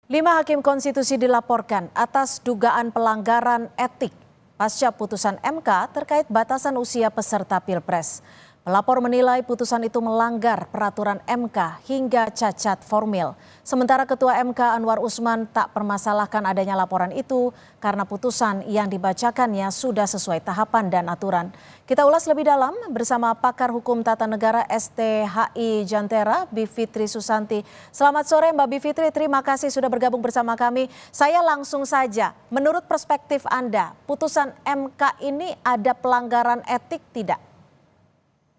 5 hakim konstitusi dilaporkan atas dugaan pelanggaran etik pasca putusan MK terkait batasan usia peserta Pilpres. Pelapor menilai putusan itu melanggar peraturan MK hingga cacat formil. Sementara Ketua MK Anwar Usman tak permasalahkan adanya laporan itu karena putusan yang dibacakannya sudah sesuai tahapan dan aturan. Kita ulas lebih dalam bersama pakar hukum tata negara STHI Jantera, Bivitri Susanti. Selamat sore Mbak Bivitri, terima kasih sudah bergabung bersama kami. Saya langsung saja, menurut perspektif Anda, putusan MK ini ada pelanggaran etik tidak?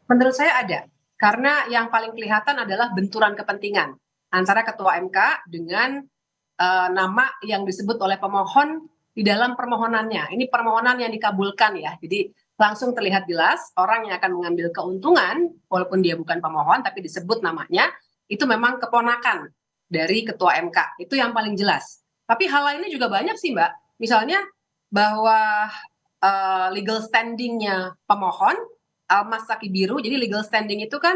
Menurut saya ada, karena yang paling kelihatan adalah benturan kepentingan antara Ketua MK dengan nama yang disebut oleh pemohon di dalam permohonannya. Ini permohonan yang dikabulkan ya, jadi langsung terlihat jelas orang yang akan mengambil keuntungan, walaupun dia bukan pemohon tapi disebut namanya, itu memang keponakan dari Ketua MK, itu yang paling jelas. Tapi hal lainnya juga banyak sih Mbak, misalnya bahwa legal standingnya pemohon, Mas Saki Biru, jadi legal standing itu kan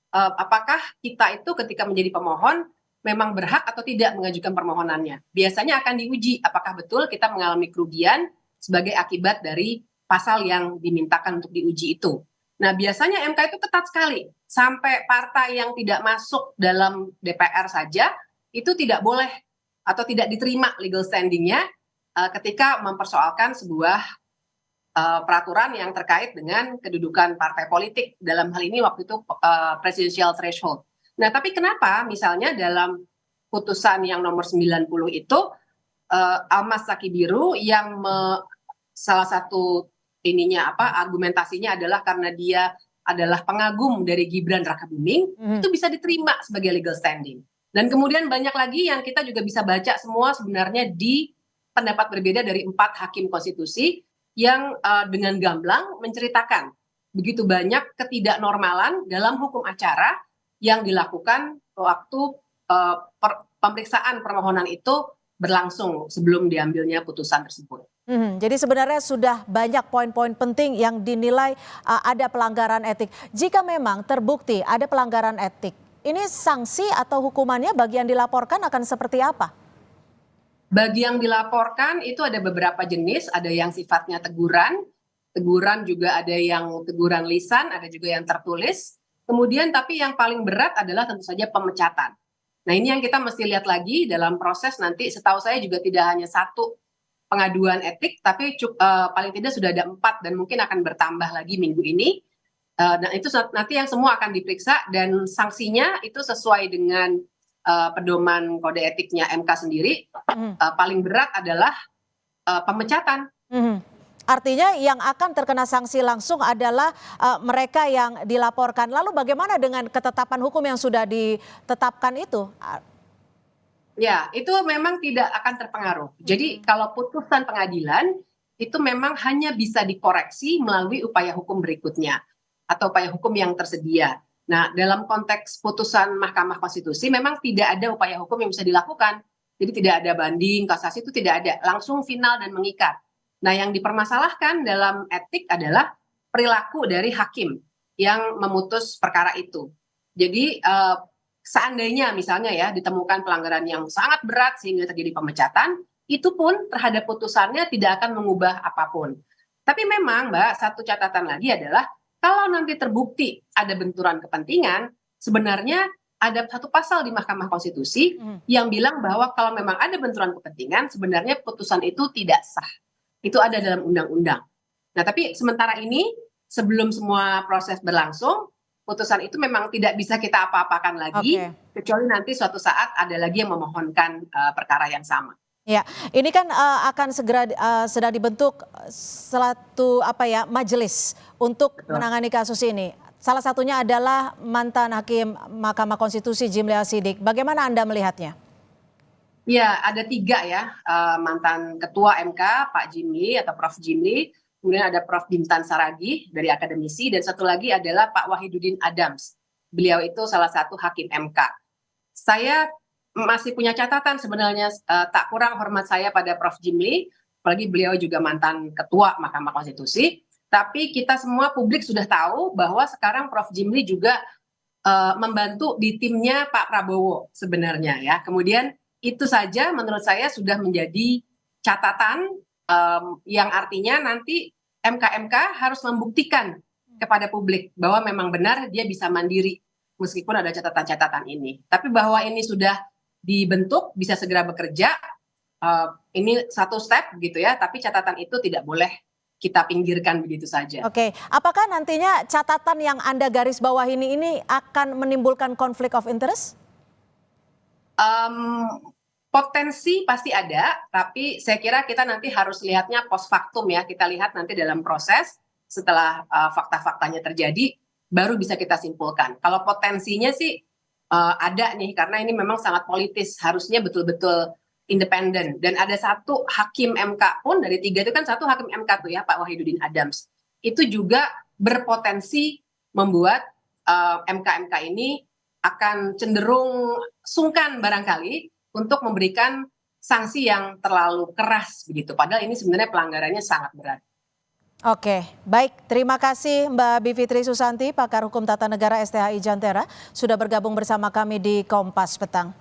apakah kita itu ketika menjadi pemohon memang berhak atau tidak mengajukan permohonannya. Biasanya akan diuji apakah betul kita mengalami kerugian sebagai akibat dari pasal yang dimintakan untuk diuji itu. Nah biasanya MK itu ketat sekali, sampai partai yang tidak masuk dalam DPR saja itu tidak boleh atau tidak diterima legal standingnya ketika mempersoalkan sebuah peraturan yang terkait dengan kedudukan partai politik, dalam hal ini waktu itu presidential threshold. Nah tapi kenapa misalnya dalam putusan yang nomor 90 itu Almas Saki Biru yang salah satu argumentasinya adalah karena dia adalah pengagum dari Gibran Rakabuming, itu bisa diterima sebagai legal standing. Dan kemudian banyak lagi yang kita juga bisa baca semua sebenarnya di pendapat berbeda dari 4 hakim konstitusi yang dengan gamblang menceritakan begitu banyak ketidaknormalan dalam hukum acara yang dilakukan waktu pemeriksaan permohonan itu berlangsung sebelum diambilnya putusan tersebut. Jadi sebenarnya sudah banyak poin-poin penting yang dinilai ada pelanggaran etik. Jika memang terbukti ada pelanggaran etik, ini sanksi atau hukumannya bagi yang dilaporkan akan seperti apa? Bagi yang dilaporkan itu ada beberapa jenis, ada yang sifatnya teguran juga ada yang teguran lisan, ada juga yang tertulis. Kemudian tapi yang paling berat adalah tentu saja pemecatan. Nah ini yang kita mesti lihat lagi dalam proses nanti, setahu saya juga tidak hanya 1 pengaduan etik, tapi paling tidak sudah ada 4 dan mungkin akan bertambah lagi minggu ini. Dan itu nanti yang semua akan diperiksa dan sanksinya itu sesuai dengan pedoman kode etiknya MK sendiri, paling berat adalah pemecatan. Artinya yang akan terkena sanksi langsung adalah mereka yang dilaporkan. Lalu bagaimana dengan ketetapan hukum yang sudah ditetapkan itu? Ya, itu memang tidak akan terpengaruh. Jadi kalau putusan pengadilan itu memang hanya bisa dikoreksi melalui upaya hukum berikutnya atau upaya hukum yang tersedia. Nah, dalam konteks putusan Mahkamah Konstitusi memang tidak ada upaya hukum yang bisa dilakukan. Jadi tidak ada banding, kasasi itu tidak ada, langsung final dan mengikat. Nah, yang dipermasalahkan dalam etik adalah perilaku dari hakim yang memutus perkara itu. Jadi seandainya misalnya ya ditemukan pelanggaran yang sangat berat sehingga terjadi pemecatan, itu pun terhadap putusannya tidak akan mengubah apapun. Tapi memang Mbak, satu catatan lagi adalah kalau nanti terbukti ada benturan kepentingan, sebenarnya ada satu pasal di Mahkamah Konstitusi yang bilang bahwa kalau memang ada benturan kepentingan, sebenarnya putusan itu tidak sah. Itu ada dalam undang-undang. Nah, tapi sementara ini sebelum semua proses berlangsung, putusan itu memang tidak bisa kita apa-apakan lagi, kecuali nanti suatu saat ada lagi yang memohonkan perkara yang sama. Ya, ini kan akan segera sedang dibentuk suatu majelis untuk menangani kasus ini. Salah satunya adalah mantan hakim Mahkamah Konstitusi Jimli Asidik. Bagaimana Anda melihatnya? Ya, ada 3 ya, mantan ketua MK Pak Jimli atau Prof Jimli, kemudian ada Prof Bintan Saragih dari akademisi, dan satu lagi adalah Pak Wahidudin Adams. Beliau itu salah satu hakim MK. Saya masih punya catatan sebenarnya, tak kurang hormat saya pada Prof Jimli, apalagi beliau juga mantan ketua Mahkamah Konstitusi. Tapi kita semua publik sudah tahu bahwa sekarang Prof Jimli juga membantu di timnya Pak Prabowo sebenarnya ya. Kemudian itu saja menurut saya sudah menjadi catatan yang artinya nanti MK harus membuktikan kepada publik bahwa memang benar dia bisa mandiri meskipun ada catatan-catatan ini. Tapi bahwa ini sudah dibentuk, bisa segera bekerja, ini satu step gitu ya, tapi catatan itu tidak boleh kita pinggirkan begitu saja. Oke, apakah nantinya catatan yang Anda garis bawah ini akan menimbulkan konflik of interest? Potensi pasti ada, tapi saya kira kita nanti harus lihatnya post factum ya. Kita lihat nanti dalam proses setelah fakta-faktanya terjadi, baru bisa kita simpulkan. Kalau potensinya sih ada nih, karena ini memang sangat politis, harusnya betul-betul independen. Dan ada satu hakim MK pun, dari 3 itu kan satu hakim MK tuh ya, Pak Wahidudin Adams. Itu juga berpotensi membuat MK ini akan cenderung sungkan barangkali untuk memberikan sanksi yang terlalu keras begitu. Padahal ini sebenarnya pelanggarannya sangat berat. Oke, baik. Terima kasih Mbak Bivitri Susanti, pakar hukum tata negara STHI Jantera, sudah bergabung bersama kami di Kompas Petang.